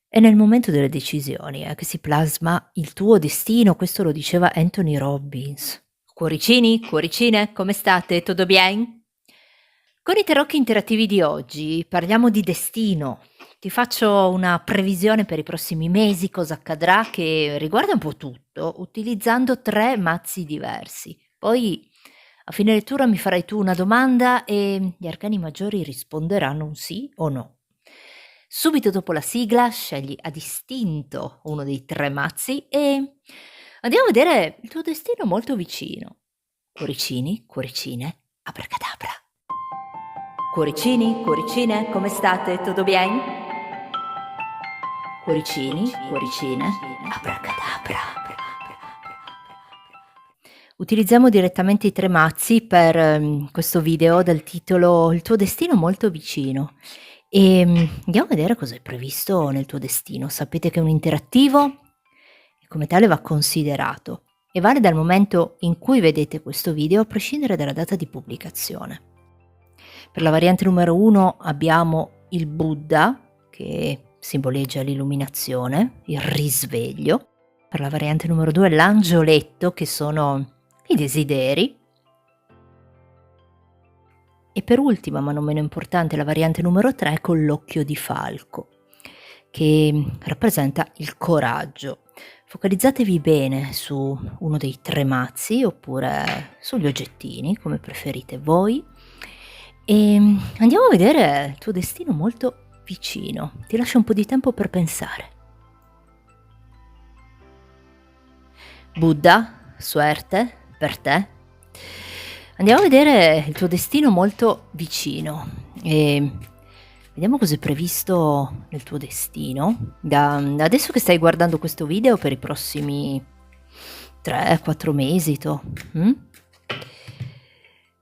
È nel momento delle decisioni, che si plasma il tuo destino, questo lo diceva Anthony Robbins. Cuoricini, cuoricine, come state? Tutto bien? Con i tarocchi interattivi di oggi parliamo di destino. Ti faccio una previsione per i prossimi mesi, cosa accadrà, che riguarda un po' tutto, utilizzando 3 mazzi diversi. Poi a fine lettura mi farai tu una domanda e gli arcani maggiori risponderanno un sì o no. Subito dopo la sigla scegli a distinto uno dei 3 mazzi e andiamo a vedere il tuo destino molto vicino. Cuoricini, cuoricine, abracadabra. Cuoricini, cuoricine, come state? Tutto bien? Cuoricini, cuoricine, abracadabra. Utilizziamo direttamente i 3 mazzi per, questo video dal titolo "Il tuo destino molto vicino". Andiamo a vedere cosa è previsto nel tuo destino. Sapete che è un interattivo e come tale va considerato e vale dal momento in cui vedete questo video a prescindere dalla data di pubblicazione. Per la variante numero 1 abbiamo il Buddha, che simboleggia l'illuminazione, il risveglio. Per la variante numero 2 l'angioletto, che sono i desideri. E per ultima, ma non meno importante, la variante numero 3 con l'occhio di falco, che rappresenta il coraggio. Focalizzatevi bene su uno dei 3 mazzi oppure sugli oggettini, come preferite voi. Andiamo a vedere il tuo destino molto vicino. Ti lascio un po' di tempo per pensare. Buddha, suerte per te. Andiamo a vedere il tuo destino molto vicino e vediamo cosa è previsto nel tuo destino da adesso che stai guardando questo video per i prossimi 3-4 mesi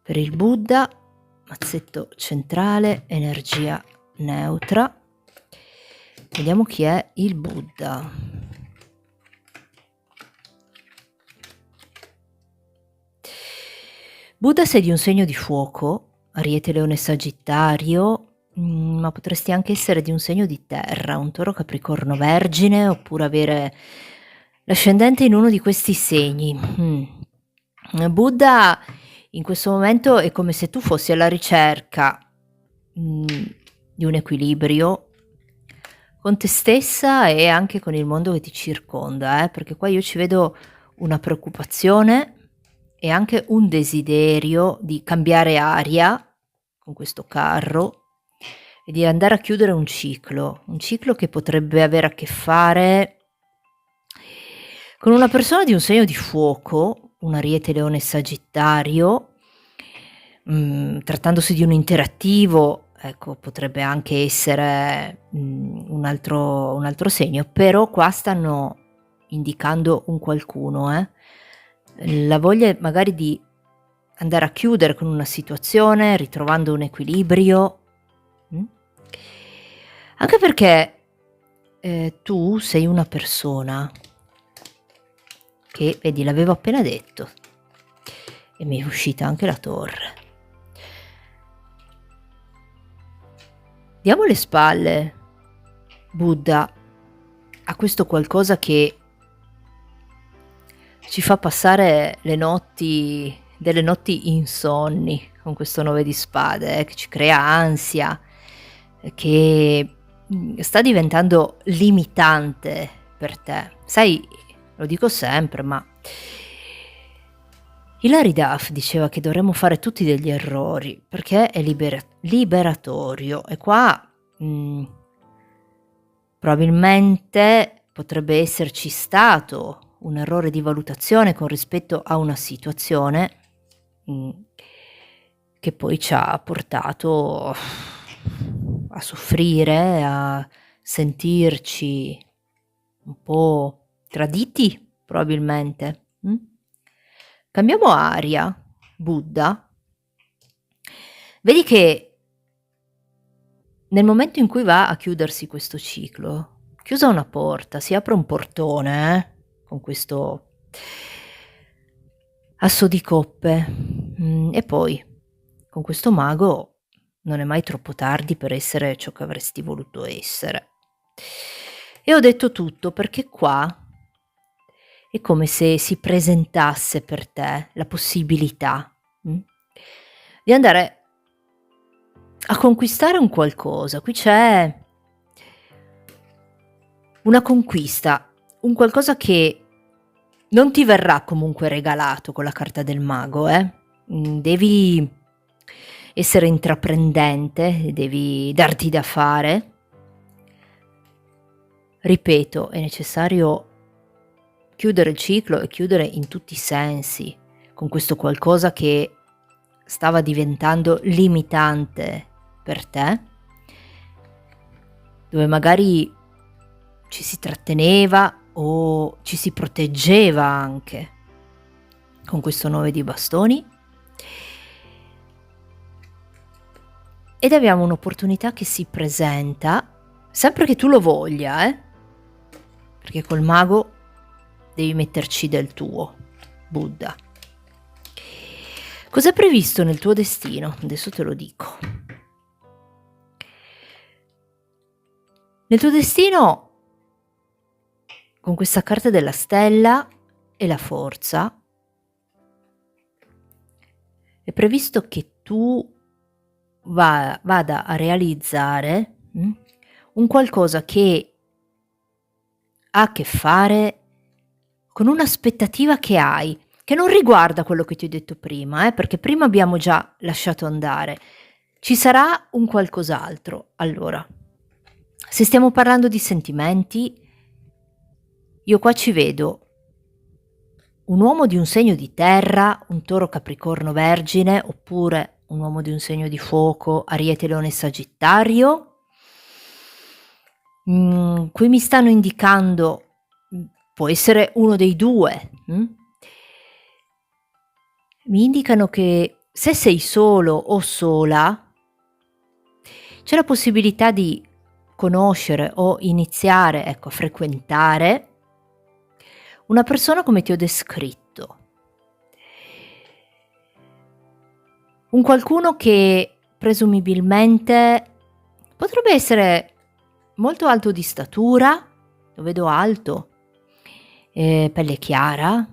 Per il Buddha, mazzetto centrale, energia neutra. Vediamo chi è il Buddha. Buddha sei di un segno di fuoco, Ariete, Leone, Sagittario, ma potresti anche essere di un segno di terra, un Toro, Capricorno, Vergine, oppure avere l'ascendente in uno di questi segni. Buddha in questo momento è come se tu fossi alla ricerca, di un equilibrio con te stessa e anche con il mondo che ti circonda, perché qua io ci vedo una preoccupazione e anche un desiderio di cambiare aria con questo carro e di andare a chiudere un ciclo che potrebbe avere a che fare con una persona di un segno di fuoco, un Ariete, Leone, Sagittario. Trattandosi di un interattivo, ecco, potrebbe anche essere, un altro segno, però qua stanno indicando un qualcuno, la voglia magari di andare a chiudere con una situazione, ritrovando un equilibrio, mh? Anche perché, tu sei una persona che, vedi, l'avevo appena detto e mi è uscita anche la torre. Diamo le spalle, Buddha, a questo qualcosa che ci fa passare delle notti insonni con questo 9 di spade, che ci crea ansia, che, sta diventando limitante per te. Sai, lo dico sempre, ma Hilary Duff diceva che dovremmo fare tutti degli errori, perché è liberatorio e qua, probabilmente potrebbe esserci stato un errore di valutazione con rispetto a una situazione, che poi ci ha portato a soffrire, a sentirci un po' traditi probabilmente, Cambiamo aria, Buddha. Vedi che nel momento in cui va a chiudersi questo ciclo, chiusa una porta, si apre un portone, con questo asso di coppe, e poi con questo mago non è mai troppo tardi per essere ciò che avresti voluto essere. E ho detto tutto perché qua è come se si presentasse per te la possibilità, di andare a conquistare un qualcosa. Qui c'è una conquista, un qualcosa che non ti verrà comunque regalato con la carta del mago, devi essere intraprendente, devi darti da fare. Ripeto, è necessario chiudere il ciclo e chiudere in tutti i sensi con questo qualcosa che stava diventando limitante per te, dove magari ci si tratteneva o ci si proteggeva anche con questo 9 di bastoni, ed abbiamo un'opportunità che si presenta, sempre che tu lo voglia, perché col mago devi metterci del tuo, Buddha. Cos'è previsto nel tuo destino? Adesso te lo dico. Nel tuo destino, con questa carta della stella e la forza, è previsto che tu vada a realizzare un qualcosa che ha a che fare con un'aspettativa che hai, che non riguarda quello che ti ho detto prima, perché prima abbiamo già lasciato andare. Ci sarà un qualcos'altro. Allora, se stiamo parlando di sentimenti, io qua ci vedo un uomo di un segno di terra, un toro capricorno vergine, oppure un uomo di un segno di fuoco, ariete leone sagittario. Qui mi stanno indicando, può essere uno dei due. Mi indicano che se sei solo o sola, c'è la possibilità di conoscere o iniziare, a frequentare una persona come ti ho descritto. Un qualcuno che presumibilmente potrebbe essere molto alto di statura, lo vedo alto, pelle chiara,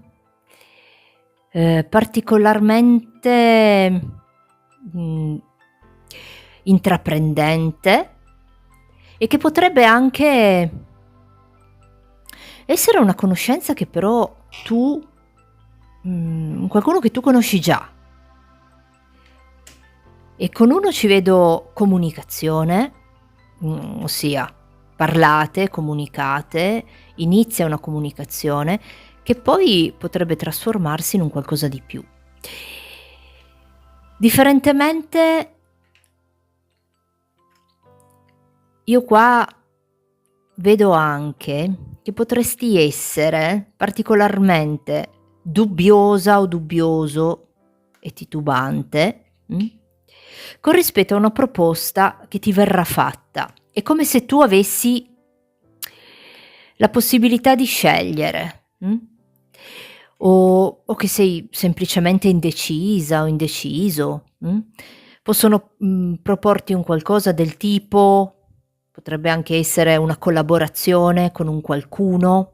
particolarmente intraprendente, e che potrebbe anche essere una conoscenza che però tu, qualcuno che tu conosci già. E con uno ci vedo comunicazione, ossia parlate, comunicate, inizia una comunicazione che poi potrebbe trasformarsi in un qualcosa di più. Differentemente, io qua vedo anche che potresti essere particolarmente dubbiosa o dubbioso e titubante con rispetto a una proposta che ti verrà fatta. È come se tu avessi la possibilità di scegliere, o che sei semplicemente indecisa o indeciso. Possono proporti un qualcosa del tipo, potrebbe anche essere una collaborazione con un qualcuno,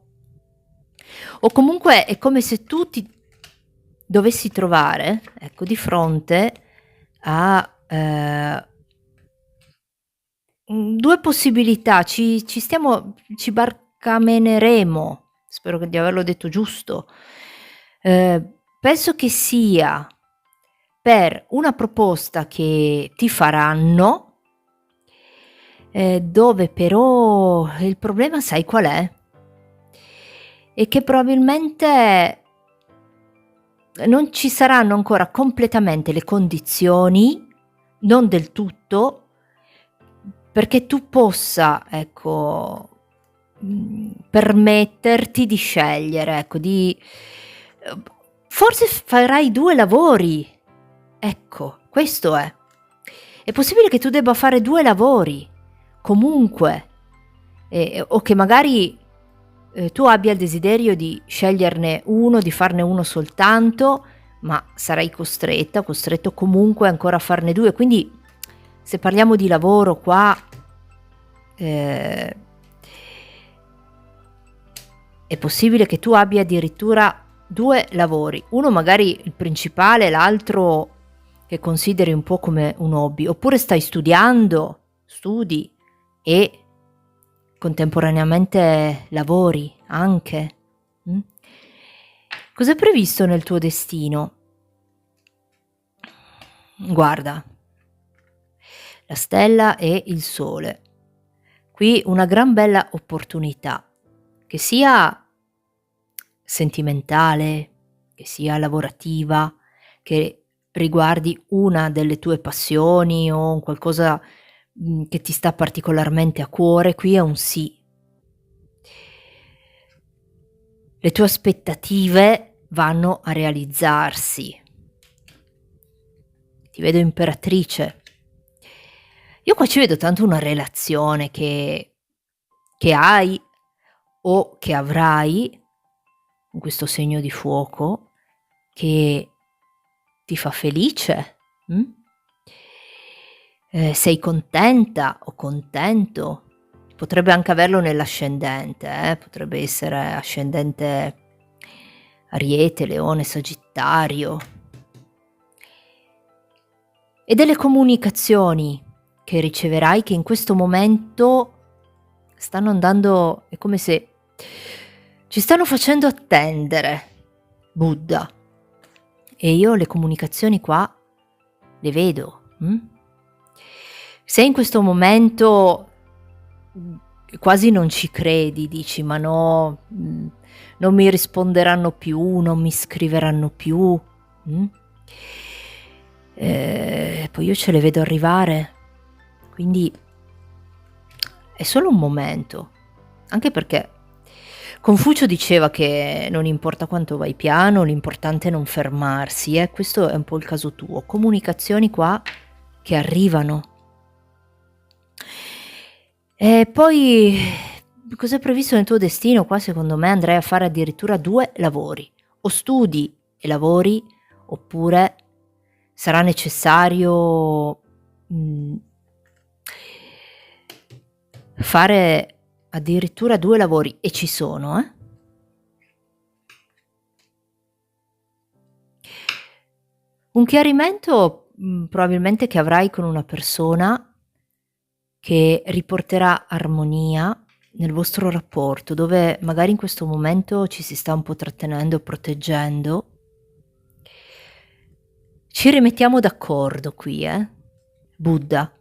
o comunque è come se tu ti dovessi trovare, di fronte a due possibilità. Ci barcameneremo, spero di averlo detto giusto. Penso che sia per una proposta che ti faranno, dove però il problema sai qual è? E che probabilmente non ci saranno ancora completamente le condizioni, non del tutto, perché tu possa, permetterti di scegliere, di forse farai 2 lavori. Questo è. È possibile che tu debba fare 2 lavori, comunque, o che magari tu abbia il desiderio di sceglierne uno, di farne uno soltanto, ma sarai costretto comunque ancora a farne 2. Quindi se parliamo di lavoro qua, è possibile che tu abbia addirittura 2 lavori, uno magari il principale, l'altro che consideri un po' come un hobby, oppure stai studiando, studi e contemporaneamente lavori anche. Mh? Cos'è previsto nel tuo destino? Guarda, la stella e il sole. Qui una gran bella opportunità, che sia sentimentale, che sia lavorativa, che riguardi una delle tue passioni o un qualcosa, che ti sta particolarmente a cuore, qui è un sì. Le tue aspettative vanno a realizzarsi. Ti vedo imperatrice. Io qua ci vedo tanto una relazione che hai o che avrai con questo segno di fuoco che ti fa felice, mh? Sei contenta o contento? Potrebbe anche averlo nell'ascendente, potrebbe essere ascendente Ariete, Leone, Sagittario. E delle comunicazioni che riceverai che in questo momento stanno andando, è come se ci stanno facendo attendere, Buddha. E io le comunicazioni qua le vedo. Se in questo momento quasi non ci credi, dici ma no, non mi risponderanno più, non mi scriveranno più. Poi io ce le vedo arrivare, quindi è solo un momento, anche perché Confucio diceva che non importa quanto vai piano, l'importante è non fermarsi, questo è un po' il caso tuo. Comunicazioni qua che arrivano. E poi cos'è previsto nel tuo destino? Qua secondo me andrei a fare addirittura 2 lavori, o studi e lavori, oppure sarà necessario fare addirittura 2 lavori, e ci sono, Un chiarimento, probabilmente che avrai con una persona che riporterà armonia nel vostro rapporto, dove magari in questo momento ci si sta un po' trattenendo, proteggendo. Ci rimettiamo d'accordo qui, Buddha.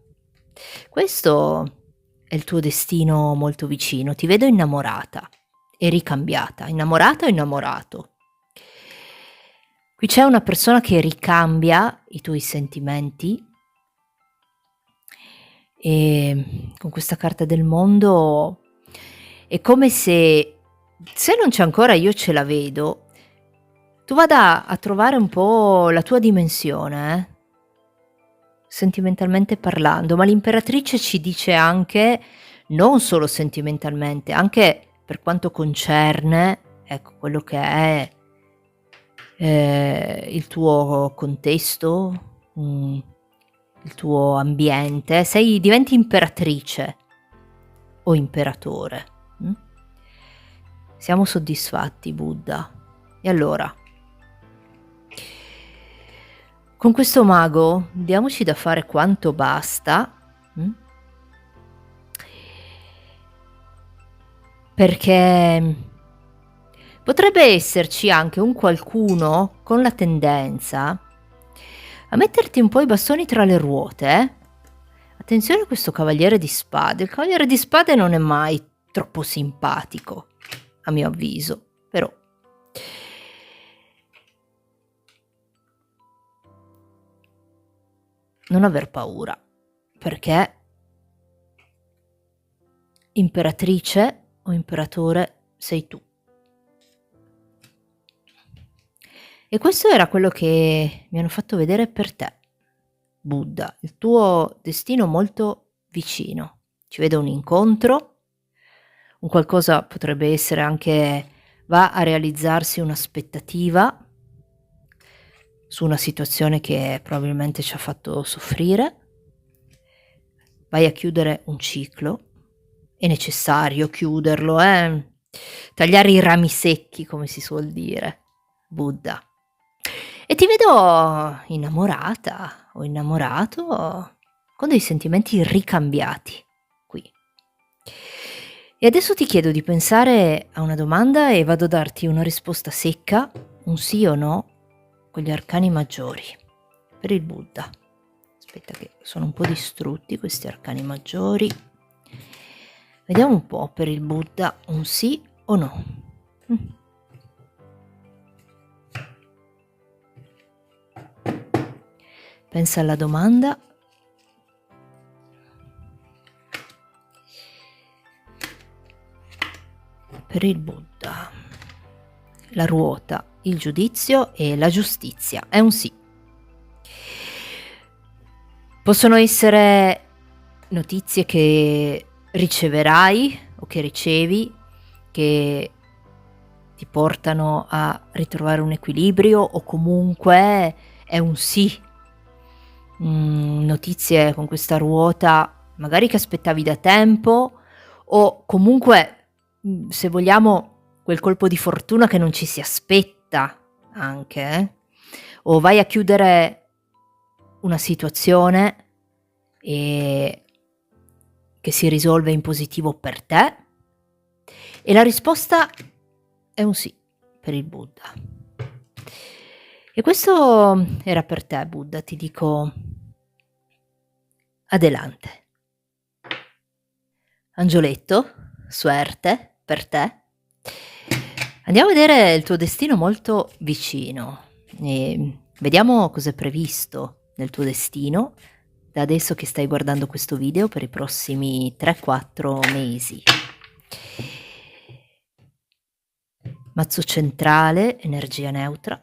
Questo è il tuo destino molto vicino. Ti vedo innamorata e ricambiata. Innamorata o innamorato? Qui c'è una persona che ricambia i tuoi sentimenti e con questa carta del mondo è come se non c'è ancora, io ce la vedo, tu vada a trovare un po' la tua dimensione, sentimentalmente parlando, ma l'imperatrice ci dice anche, non solo sentimentalmente, anche per quanto concerne, ecco, quello che è il tuo contesto, il tuo ambiente, diventi imperatrice o imperatore. Siamo soddisfatti, Buddha. E allora, con questo mago diamoci da fare quanto basta, perché potrebbe esserci anche un qualcuno con la tendenza a metterti un po' i bastoni tra le ruote. Attenzione a questo cavaliere di spade. Il cavaliere di spade non è mai troppo simpatico, a mio avviso, però non aver paura, perché imperatrice o imperatore sei tu. E questo era quello che mi hanno fatto vedere per te, Buddha, il tuo destino molto vicino. Ci vedo un incontro, un qualcosa potrebbe essere anche, va a realizzarsi un'aspettativa su una situazione che probabilmente ci ha fatto soffrire. Vai a chiudere un ciclo, è necessario chiuderlo, tagliare i rami secchi, come si suol dire, Buddha. E ti vedo innamorata o innamorato con dei sentimenti ricambiati qui. E adesso ti chiedo di pensare a una domanda e vado a darti una risposta secca, un sì o no, con gli arcani maggiori per il Buddha. Aspetta che sono un po' distrutti questi arcani maggiori. Vediamo un po' per il Buddha, un sì o no. Pensa alla domanda. Per il Buddha, la ruota, il giudizio e la giustizia. È un sì. Possono essere notizie che riceverai o che ricevi, che ti portano a ritrovare un equilibrio, o comunque è un sì. Notizie con questa ruota magari che aspettavi da tempo, o comunque, se vogliamo, quel colpo di fortuna che non ci si aspetta anche, o vai a chiudere una situazione che si risolve in positivo per te, e la risposta è un sì per il Buddha. E questo era per te, Buddha, ti dico adelante. Angioletto, suerte per te. Andiamo a vedere il tuo destino molto vicino e vediamo cos'è previsto nel tuo destino da adesso che stai guardando questo video per i prossimi 3-4 mesi. Mazzo centrale, energia neutra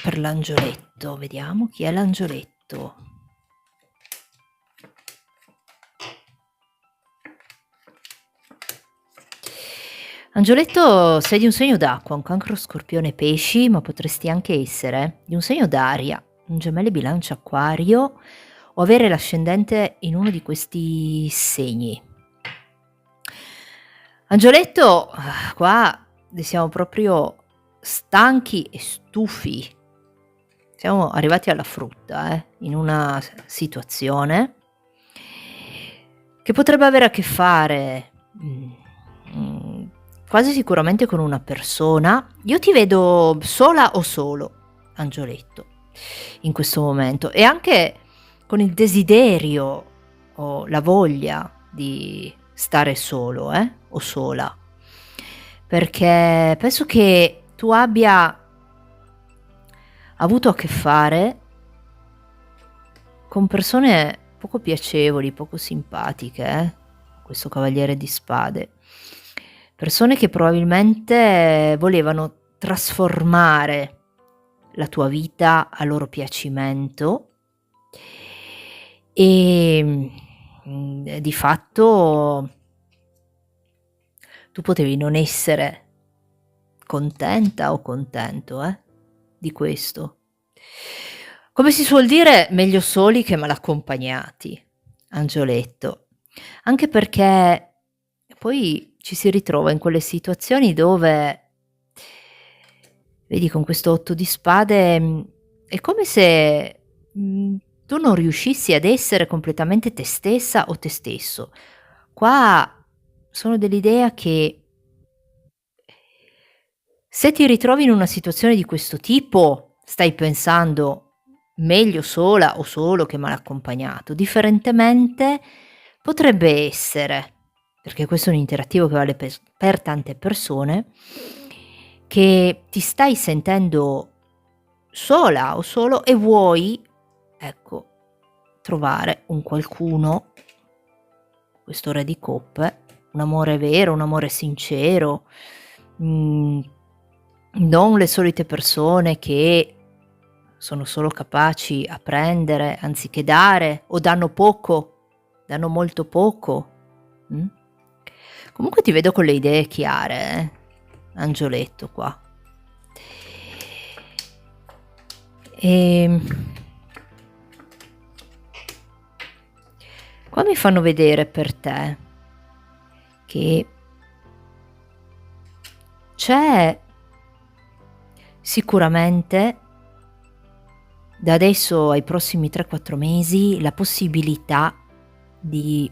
per l'angioletto. Vediamo chi è l'angioletto. Angioletto, sei di un segno d'acqua, un cancro, scorpione, pesci, ma potresti anche essere di un segno d'aria, un gemello, bilancia, acquario, o avere l'ascendente in uno di questi segni. Angioletto, qua siamo proprio stanchi e stufi. Siamo arrivati alla frutta, in una situazione che potrebbe avere a che fare quasi sicuramente con una persona. Io ti vedo sola o solo, Angioletto, in questo momento, e anche con il desiderio o la voglia di stare solo, o sola, perché penso che tu abbia avuto a che fare con persone poco piacevoli, poco simpatiche, questo cavaliere di spade. Persone che probabilmente volevano trasformare la tua vita a loro piacimento e di fatto tu potevi non essere contenta o contento di questo. Come si suol dire, meglio soli che mal accompagnati, Angioletto. Anche perché poi ci si ritrova in quelle situazioni dove, vedi, con questo 8 di spade, è come se tu non riuscissi ad essere completamente te stessa o te stesso. Qua sono dell'idea che se ti ritrovi in una situazione di questo tipo, stai pensando meglio sola o solo che mal accompagnato. Differentemente potrebbe essere, perché questo è un interattivo che vale per tante persone, che ti stai sentendo sola o solo e vuoi, ecco, trovare un qualcuno, questo re di coppe, un amore vero, un amore sincero, non le solite persone che sono solo capaci a prendere anziché dare, o danno poco, danno molto poco. Comunque ti vedo con le idee chiare, Angioletto qua. Qua mi fanno vedere per te che c'è sicuramente da adesso ai prossimi 3-4 mesi la possibilità di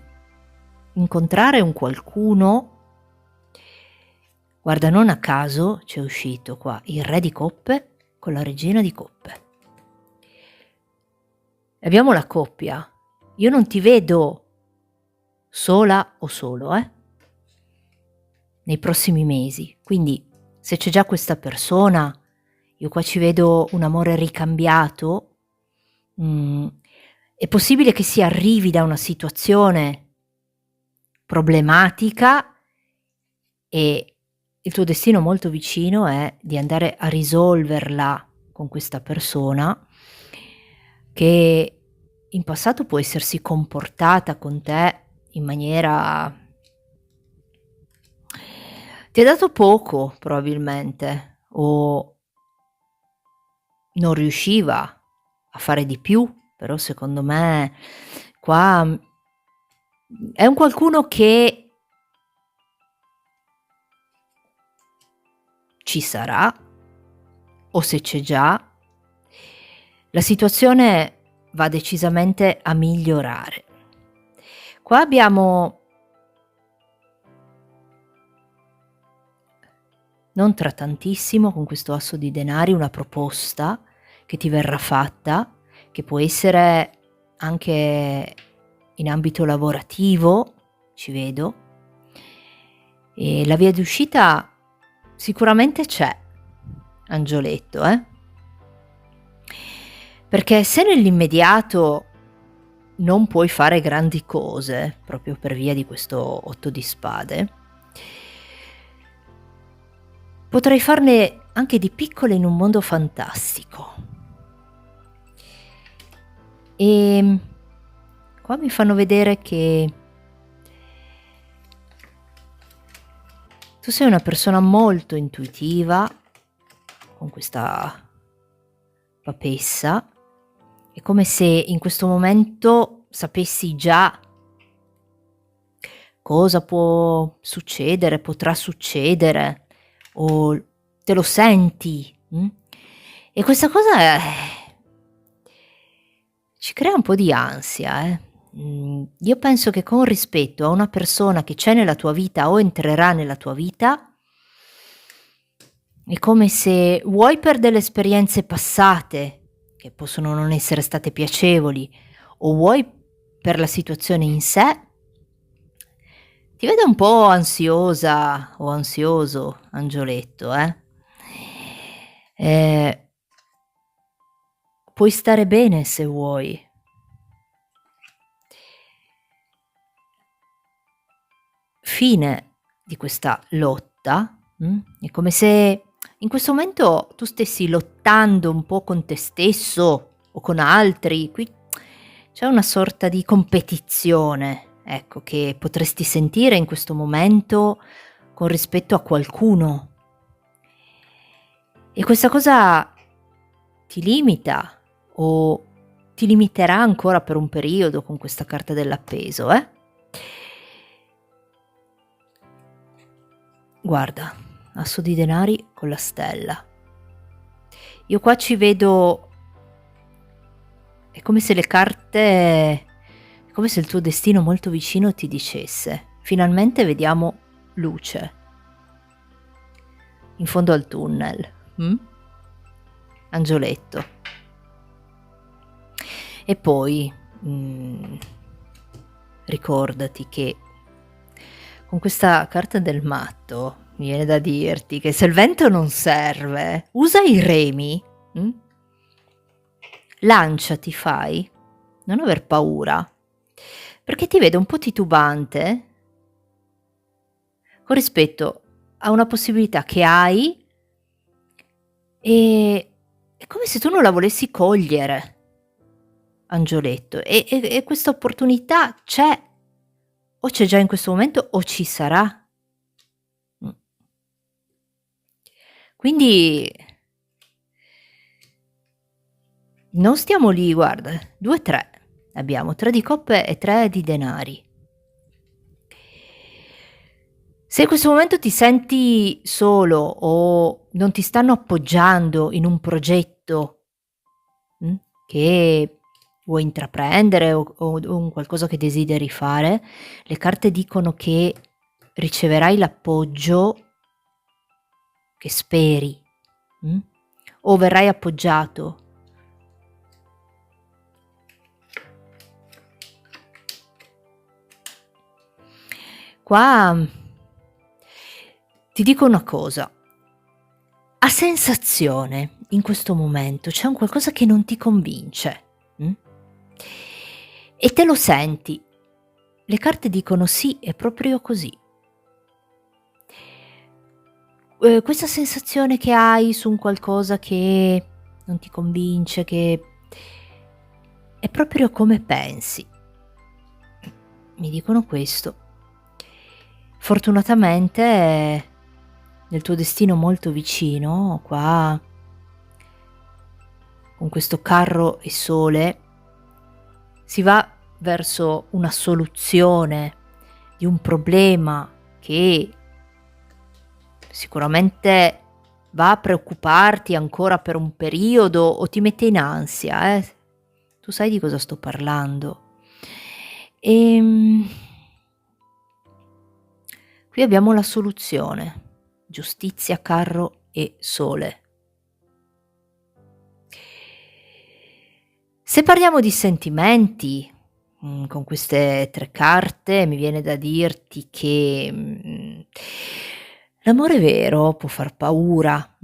incontrare un qualcuno. Guarda, non a caso c'è uscito qua il re di coppe con la regina di coppe. Abbiamo la coppia. Io non ti vedo sola o solo, nei prossimi mesi. Quindi se c'è già questa persona, io qua ci vedo un amore ricambiato. È possibile che si arrivi da una situazione problematica e il tuo destino molto vicino è di andare a risolverla con questa persona che in passato può essersi comportata con te in maniera... ti ha dato poco probabilmente, o non riusciva a fare di più, però secondo me qua è un qualcuno che ci sarà, o se c'è già, la situazione va decisamente a migliorare. Qua abbiamo, non tra tantissimo, con questo asso di denari, una proposta che ti verrà fatta, che può essere anche in ambito lavorativo, ci vedo, e la via d'uscita sicuramente c'è, angioletto, perché se nell'immediato non puoi fare grandi cose, proprio per via di questo 8 di spade, potrai farne anche di piccole in un mondo fantastico. E qua mi fanno vedere che tu sei una persona molto intuitiva, con questa papessa. È come se in questo momento sapessi già cosa può succedere, potrà succedere, o te lo senti. E questa cosa ci crea un po' di ansia. Io penso che con rispetto a una persona che c'è nella tua vita o entrerà nella tua vita, è come se vuoi per delle esperienze passate, che possono non essere state piacevoli, o vuoi per la situazione in sé, ti vedo un po' ansiosa o ansioso, angioletto, puoi stare bene se vuoi. Fine di questa lotta. È come se in questo momento tu stessi lottando un po' con te stesso o con altri. Qui c'è una sorta di competizione, ecco, che potresti sentire in questo momento con rispetto a qualcuno. E questa cosa ti limita o ti limiterà ancora per un periodo con questa carta dell'appeso, Guarda, asso di denari con la stella. Io qua ci vedo, è come se le carte, è come se il tuo destino molto vicino ti dicesse: finalmente vediamo luce in fondo al tunnel, angioletto. E poi ricordati che con questa carta del matto mi viene da dirti che se il vento non serve, usa i remi, lanciati, fai, non aver paura, perché ti vedo un po' titubante con rispetto a una possibilità che hai e è come se tu non la volessi cogliere, angioletto, e questa opportunità c'è, o c'è già in questo momento o ci sarà. Quindi non stiamo lì, guarda, 2-3 abbiamo, 3 di coppe e 3 di denari. Se in questo momento ti senti solo o non ti stanno appoggiando in un progetto, mh, che vuoi intraprendere o un qualcosa che desideri fare, le carte dicono che riceverai l'appoggio che speri, mh, o verrai appoggiato. Qua, ti dico una cosa: a sensazione, in questo momento, c'è un qualcosa che non ti convince, mh, e te lo senti. Le carte dicono: "Sì, è proprio così". Questa sensazione che hai su un qualcosa che non ti convince, che è proprio come pensi. Mi dicono questo. Fortunatamente nel tuo destino molto vicino, qua con questo carro e sole, si va verso una soluzione di un problema che sicuramente va a preoccuparti ancora per un periodo o ti mette in ansia, Tu sai di cosa sto parlando. Ehm, Qui abbiamo la soluzione: giustizia, carro e sole. Se parliamo di sentimenti, con queste 3 carte mi viene da dirti che, l'amore vero può far paura,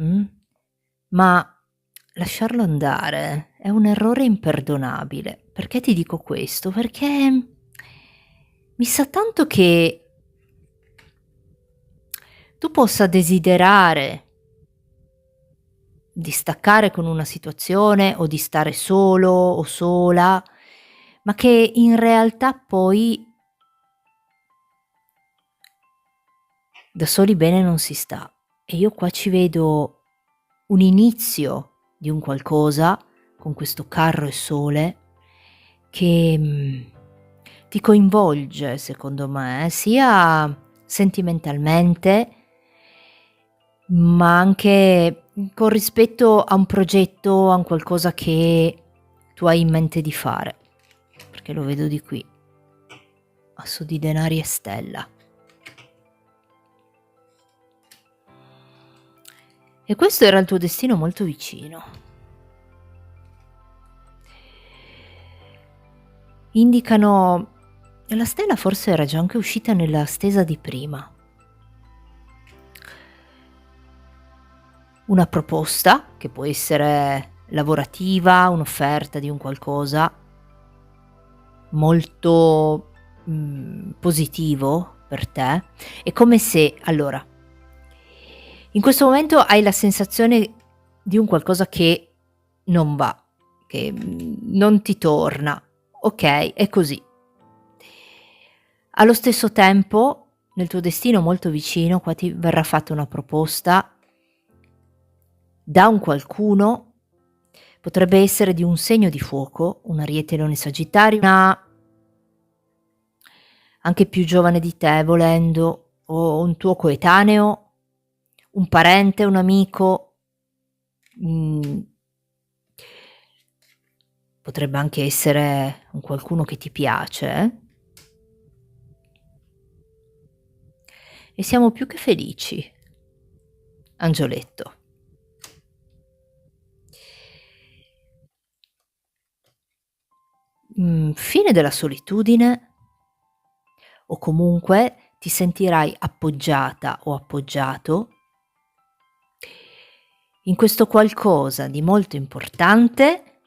ma lasciarlo andare è un errore imperdonabile. Perché ti dico questo? Perché mi sa tanto che tu possa desiderare di staccare con una situazione o di stare solo o sola, ma che in realtà poi da soli bene non si sta. E io qua ci vedo un inizio di un qualcosa con questo carro e sole che, ti coinvolge secondo me, sia sentimentalmente, ma anche, con rispetto a un progetto, a un qualcosa che tu hai in mente di fare, perché lo vedo di qui, asso di denari e stella. E questo era il tuo destino molto vicino. Indicano, la stella forse era già anche uscita nella stesa di prima. Una proposta, che può essere lavorativa, un'offerta di un qualcosa molto, positivo per te. È come se allora, in questo momento hai la sensazione di un qualcosa che non va, che, non ti torna. Okay, è così. Allo stesso tempo, nel tuo destino molto vicino, qua ti verrà fatta una proposta da un qualcuno, potrebbe essere di un segno di fuoco, un Ariete, Leone, Sagittario, una anche più giovane di te volendo, o un tuo coetaneo, un parente, un amico, mhmm, potrebbe anche essere un qualcuno che ti piace, e siamo più che felici, angioletto. Fine della solitudine, o comunque ti sentirai appoggiata o appoggiato in questo qualcosa di molto importante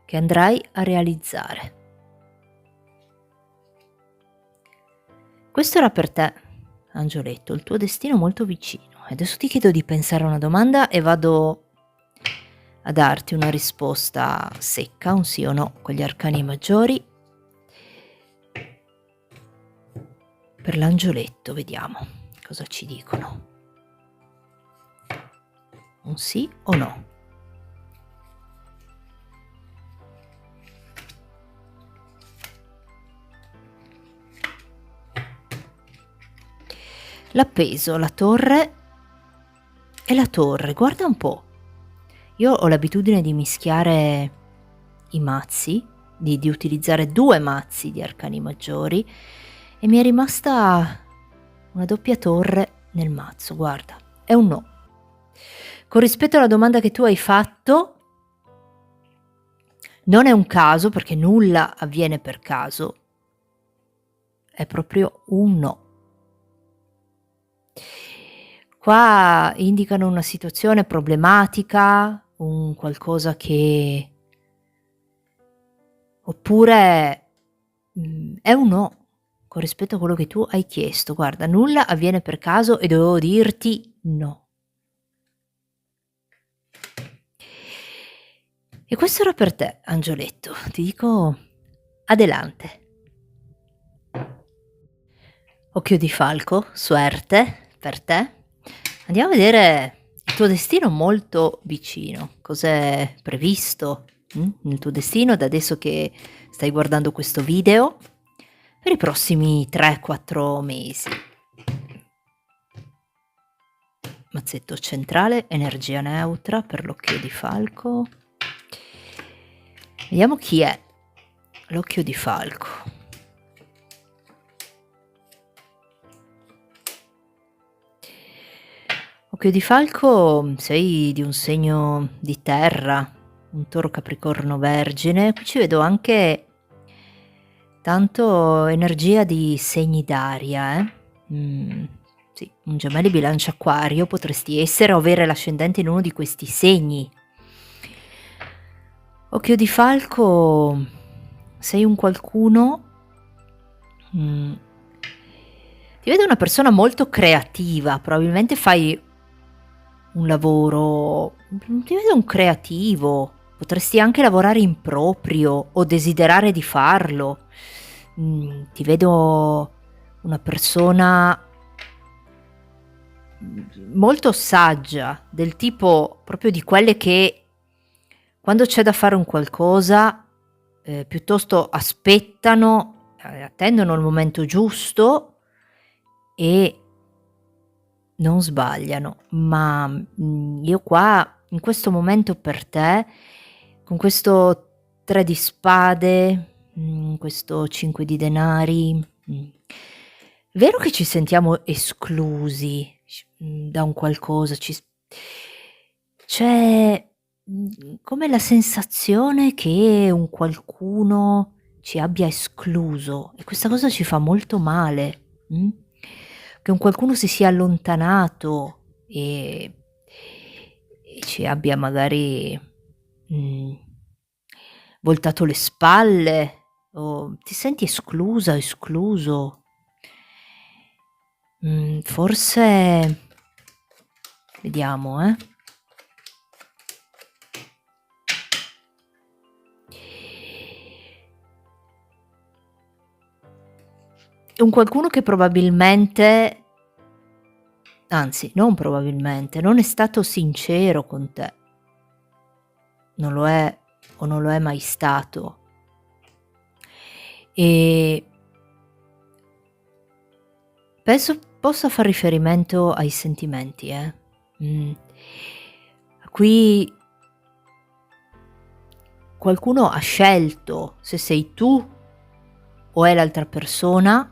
che andrai a realizzare. Questo era per te, angioletto, il tuo destino molto vicino. E adesso ti chiedo di pensare a una domanda e vado a darti una risposta secca, un sì o no con gli arcani maggiori. Per l'angioletto vediamo cosa ci dicono. Un sì o no? L'appeso, la torre e la torre. Guarda un po'. Io ho l'abitudine di mischiare i mazzi, di utilizzare 2 mazzi di arcani maggiori, e mi è rimasta una doppia torre nel mazzo, guarda. È un no. Con rispetto alla domanda che tu hai fatto, non è un caso, perché nulla avviene per caso, è proprio un no. Qua indicano una situazione problematica, un qualcosa che oppure è un no, con rispetto a quello che tu hai chiesto. Guarda, nulla avviene per caso e dovevo dirti no. E questo era per te, angioletto. Ti dico adelante. Occhio di falco, suerte per te. Andiamo a vedere il tuo destino molto vicino. Cos'è previsto nel tuo destino da adesso che stai guardando questo video per i prossimi 3-4 mesi. Mazzetto centrale, energia neutra per l'occhio di falco. Vediamo chi è l'occhio di falco. Occhio di falco, sei di un segno di terra, un toro capricorno vergine. Qui ci vedo anche tanto energia di segni d'aria, sì, un gemelli bilancia acquario potresti essere o avere l'ascendente in uno di questi segni. Occhio di falco, sei un qualcuno, ti vedo una persona molto creativa, probabilmente fai un lavoro, ti vedo un creativo, potresti anche lavorare in proprio o desiderare di farlo. Ti vedo una persona molto saggia, del tipo proprio di quelle che quando c'è da fare un qualcosa piuttosto aspettano, attendono il momento giusto e non sbagliano. Ma io qua in questo momento per te, con questo 3 di spade, questo 5 di denari, vero che ci sentiamo esclusi da un qualcosa, c'è come la sensazione che un qualcuno ci abbia escluso, e questa cosa ci fa molto male, che un qualcuno si sia allontanato e ci abbia magari voltato le spalle, o ti senti esclusa, escluso. Forse vediamo, un qualcuno che probabilmente, anzi non probabilmente, non è stato sincero con te. Non lo è o non lo è mai stato. E penso possa far riferimento ai sentimenti, Qui qualcuno ha scelto se sei tu o è l'altra persona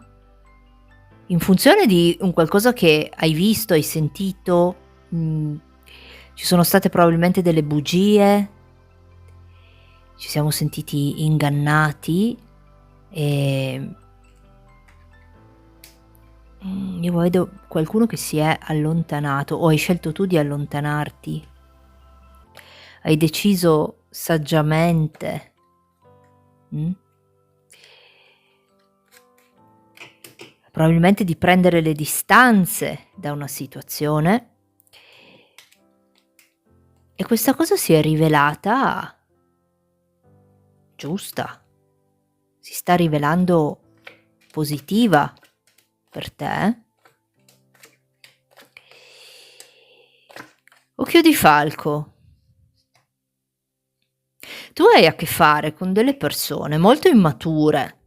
in funzione di un qualcosa che hai visto, hai sentito. Ci sono state probabilmente delle bugie, ci siamo sentiti ingannati e io vedo qualcuno che si è allontanato, o hai scelto tu di allontanarti. Hai deciso saggiamente, probabilmente di prendere le distanze da una situazione, e questa cosa si è rivelata giusta, si sta rivelando positiva per te. Occhio di falco, tu hai a che fare con delle persone molto immature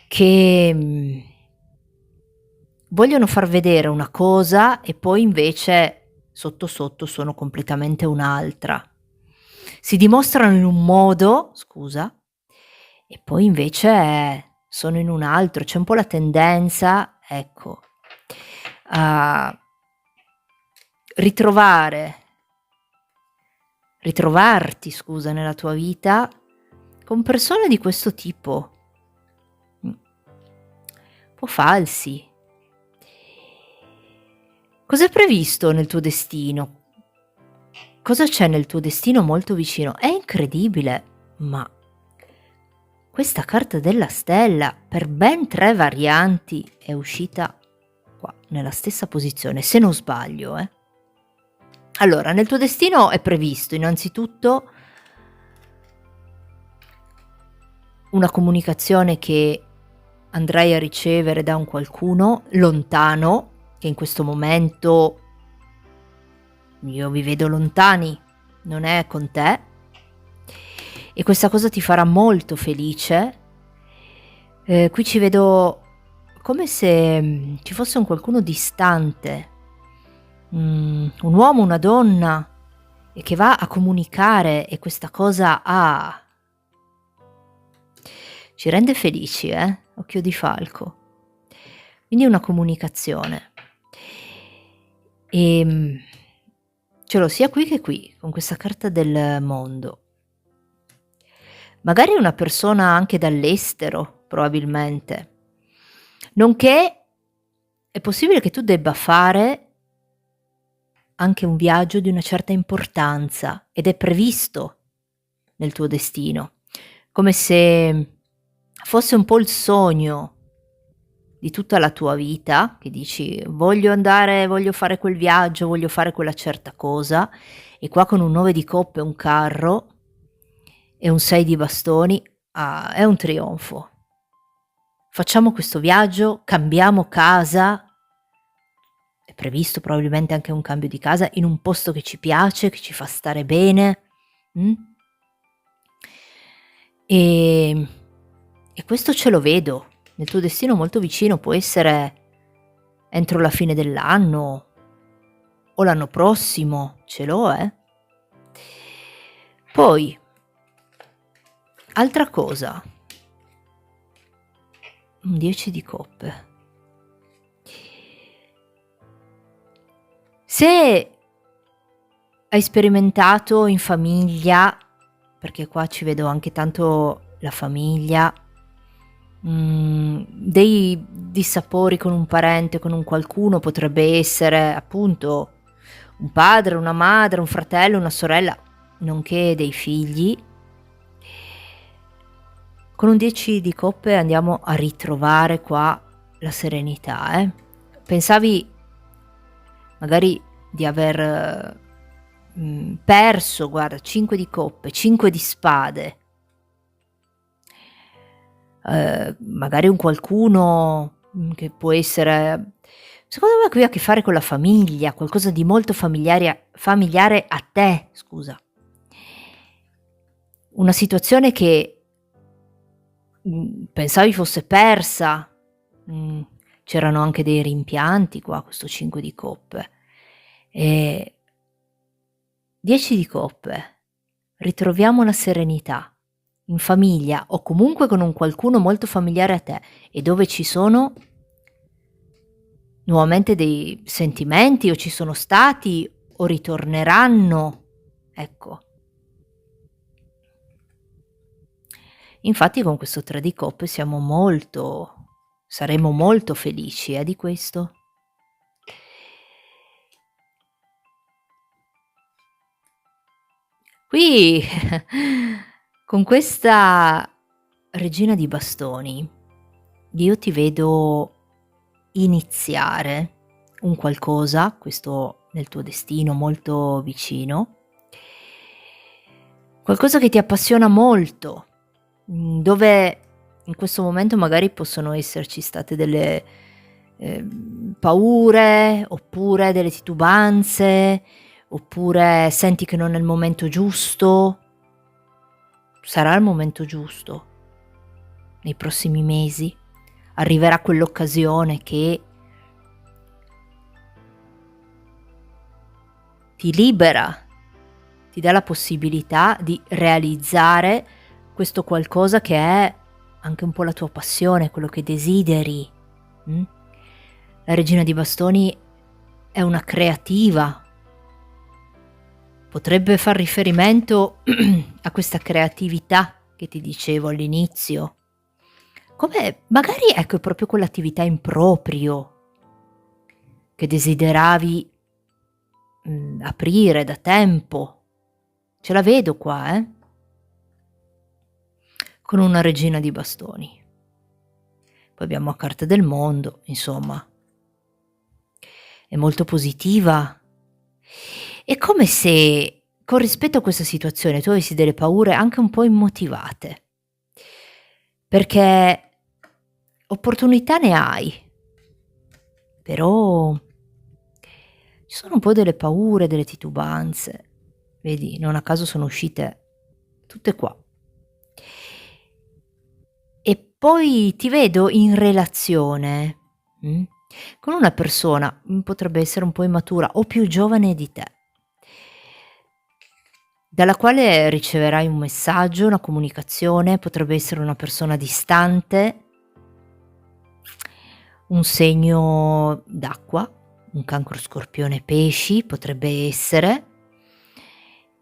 che vogliono far vedere una cosa e poi invece sotto sotto sono completamente un'altra. Si dimostrano in un modo, scusa, e poi invece sono in un altro. C'è un po' la tendenza, ecco, a ritrovarti, scusa, nella tua vita con persone di questo tipo, un po' falsi. Cos'è previsto nel tuo destino? Cosa c'è nel tuo destino molto vicino? È incredibile, ma questa carta della stella per ben 3 varianti è uscita qua, nella stessa posizione, se non sbaglio, eh. Allora, nel tuo destino è previsto innanzitutto una comunicazione che andrai a ricevere da un qualcuno lontano, che in questo momento io vi vedo lontani, non è con te, e questa cosa ti farà molto felice. Qui ci vedo come se ci fosse un qualcuno distante, un uomo, una donna, e che va a comunicare, e questa cosa ci rende felici, occhio di falco. Quindi una comunicazione. Ce l'ho sia qui che qui, con questa carta del mondo. Magari una persona anche dall'estero, probabilmente. Nonché è possibile che tu debba fare anche un viaggio di una certa importanza, ed è previsto nel tuo destino, come se fosse un po' il sogno di tutta la tua vita, che dici: voglio andare, voglio fare quel viaggio, voglio fare quella certa cosa, e qua con un 9 di coppe e un carro e un 6 di bastoni, è un trionfo. Facciamo questo viaggio, cambiamo casa, è previsto probabilmente anche un cambio di casa in un posto che ci piace, che ci fa stare bene, e questo ce lo vedo nel tuo destino molto vicino. Può essere entro la fine dell'anno o l'anno prossimo, ce l'ho, Poi, altra cosa, un 10 di coppe. Se hai sperimentato in famiglia, perché qua ci vedo anche tanto la famiglia, dei dissapori con un parente, con un qualcuno, potrebbe essere appunto un padre, una madre, un fratello, una sorella, nonché dei figli. Con un 10 di coppe andiamo a ritrovare qua la serenità, Pensavi magari di aver perso, guarda, 5 di coppe, 5 di spade. Magari un qualcuno che può essere, secondo me qui ha a che fare con la famiglia, qualcosa di molto familiare a te, scusa. Una situazione che pensavi fosse persa, c'erano anche dei rimpianti qua, questo 5 di coppe. 10 di coppe, ritroviamo la serenità in famiglia o comunque con un qualcuno molto familiare a te, e dove ci sono nuovamente dei sentimenti, o ci sono stati o ritorneranno, ecco. Infatti con questo 3 di coppe saremo molto felici, di questo. Qui con questa regina di bastoni io ti vedo iniziare un qualcosa, questo nel tuo destino molto vicino, qualcosa che ti appassiona molto, dove in questo momento magari possono esserci state delle paure, oppure delle titubanze, oppure senti che non è il momento giusto. Sarà il momento giusto. Nei prossimi mesi arriverà quell'occasione che ti libera, ti dà la possibilità di realizzare questo qualcosa che è anche un po' la tua passione, quello che desideri. mm? La regina di bastoni è una creativa, potrebbe far riferimento a questa creatività che ti dicevo all'inizio, come magari ecco è proprio quell'attività in proprio che desideravi aprire da tempo. Ce la vedo qua, con una regina di bastoni. Poi abbiamo la carta del mondo, insomma. È molto positiva. È come se, con rispetto a questa situazione, tu avessi delle paure anche un po' immotivate. Perché opportunità ne hai, però ci sono un po' delle paure, delle titubanze. Vedi, non a caso sono uscite tutte qua. E poi ti vedo in relazione con una persona, potrebbe essere un po' immatura o più giovane di te, dalla quale riceverai un messaggio, una comunicazione, potrebbe essere una persona distante, un segno d'acqua, un cancro, scorpione, pesci, potrebbe essere,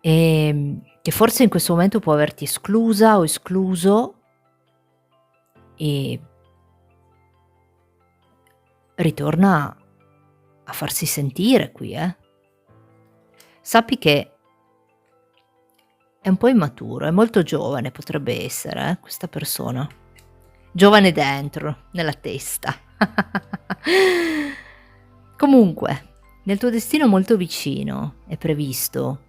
che forse in questo momento può averti esclusa o escluso e ritorna a farsi sentire qui, Sappi che è un po' immaturo, è molto giovane, potrebbe essere, questa persona. Giovane dentro, nella testa. Comunque, nel tuo destino molto vicino è previsto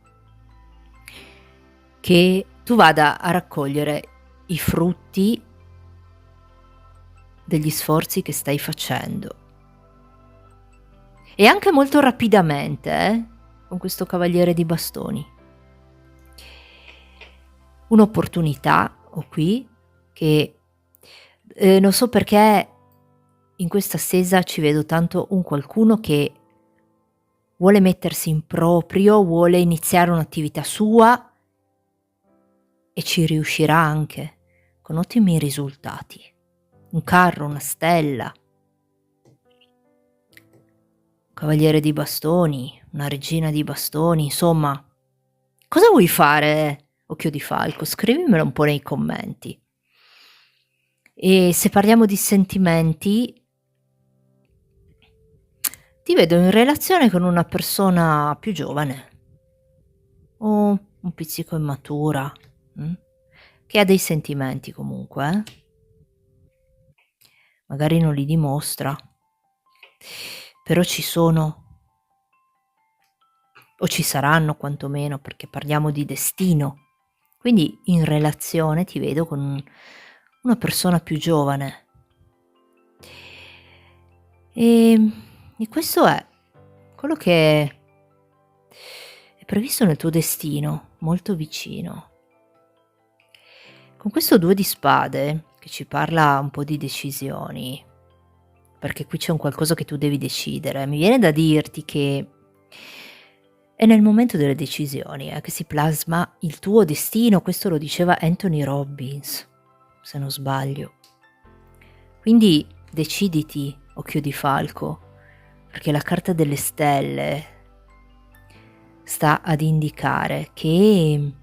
che tu vada a raccogliere i frutti degli sforzi che stai facendo. E anche molto rapidamente, con questo cavaliere di bastoni. Un'opportunità ho qui che non so perché in questa stesa ci vedo tanto un qualcuno che vuole mettersi in proprio, vuole iniziare un'attività sua e ci riuscirà anche con ottimi risultati. Un carro, una stella, un cavaliere di bastoni, una regina di bastoni, insomma. Cosa vuoi fare, occhio di falco? Scrivimelo un po' nei commenti. E se parliamo di sentimenti, ti vedo in relazione con una persona più giovane o un pizzico immatura, che ha dei sentimenti comunque, magari non li dimostra, però ci sono o ci saranno quantomeno, perché parliamo di destino. Quindi in relazione ti vedo con una persona più giovane. E questo è quello che è previsto nel tuo destino, molto vicino. Con questo 2 di spade, che ci parla un po' di decisioni, perché qui c'è un qualcosa che tu devi decidere, mi viene da dirti che è nel momento delle decisioni che si plasma il tuo destino, questo lo diceva Anthony Robbins, se non sbaglio. Quindi deciditi, occhio di falco, perché la carta delle stelle sta ad indicare che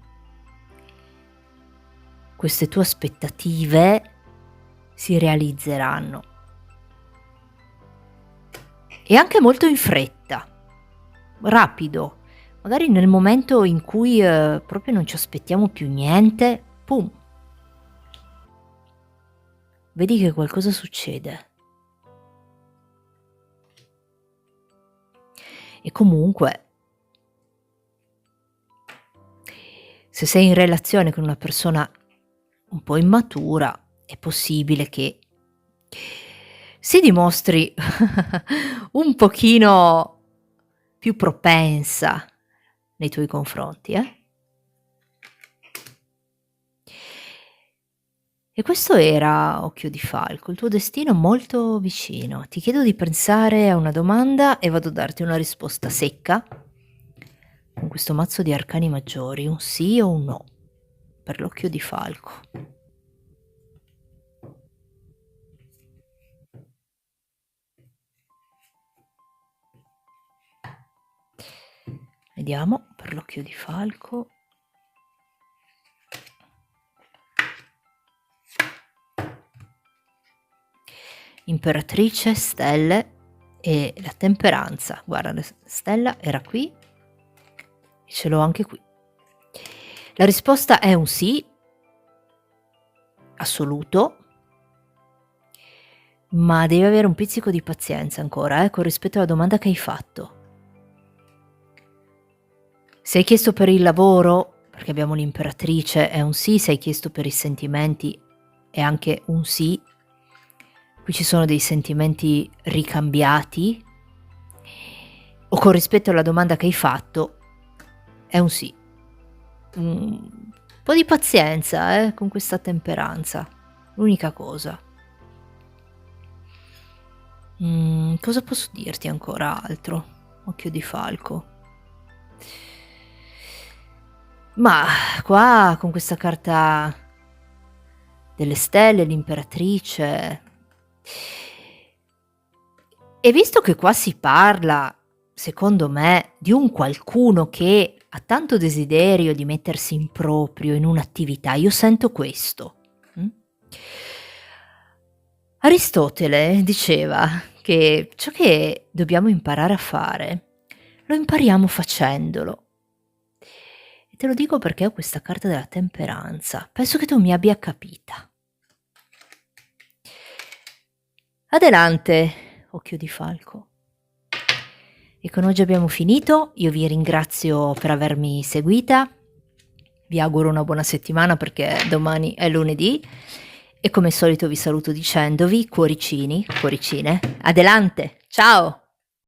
queste tue aspettative si realizzeranno. E anche molto in fretta, rapido, magari nel momento in cui proprio non ci aspettiamo più niente, pum, vedi che qualcosa succede. E comunque, se sei in relazione con una persona un po' immatura, è possibile che si dimostri un pochino più propensa nei tuoi confronti, E questo era, occhio di falco, il tuo destino molto vicino. Ti chiedo di pensare a una domanda e vado a darti una risposta secca, con questo mazzo di arcani maggiori, un sì o un no per l'occhio di falco. Vediamo per l'occhio di falco. Imperatrice, stelle e la temperanza. Guarda, la stella era qui e ce l'ho anche qui. La risposta è un sì assoluto, ma devi avere un pizzico di pazienza ancora, con rispetto alla domanda che hai fatto. Se hai chiesto per il lavoro, perché abbiamo l'imperatrice, è un sì. Se hai chiesto per i sentimenti, è anche un sì. Qui ci sono dei sentimenti ricambiati, o con rispetto alla domanda che hai fatto, è un sì. Un po' di pazienza, con questa temperanza, l'unica cosa. Cosa posso dirti ancora altro? Occhio di falco. Ma qua con questa carta delle stelle, l'imperatrice, e visto che qua si parla, secondo me, di un qualcuno che ha tanto desiderio di mettersi in proprio in un'attività, io sento questo. Aristotele diceva che ciò che dobbiamo imparare a fare, lo impariamo facendolo. E te lo dico perché ho questa carta della temperanza. Penso che tu mi abbia capita. Adelante, occhio di falco. E con oggi abbiamo finito. Io vi ringrazio per avermi seguita. Vi auguro una buona settimana perché domani è lunedì. E come al solito vi saluto dicendovi cuoricini, cuoricine, adelante, ciao!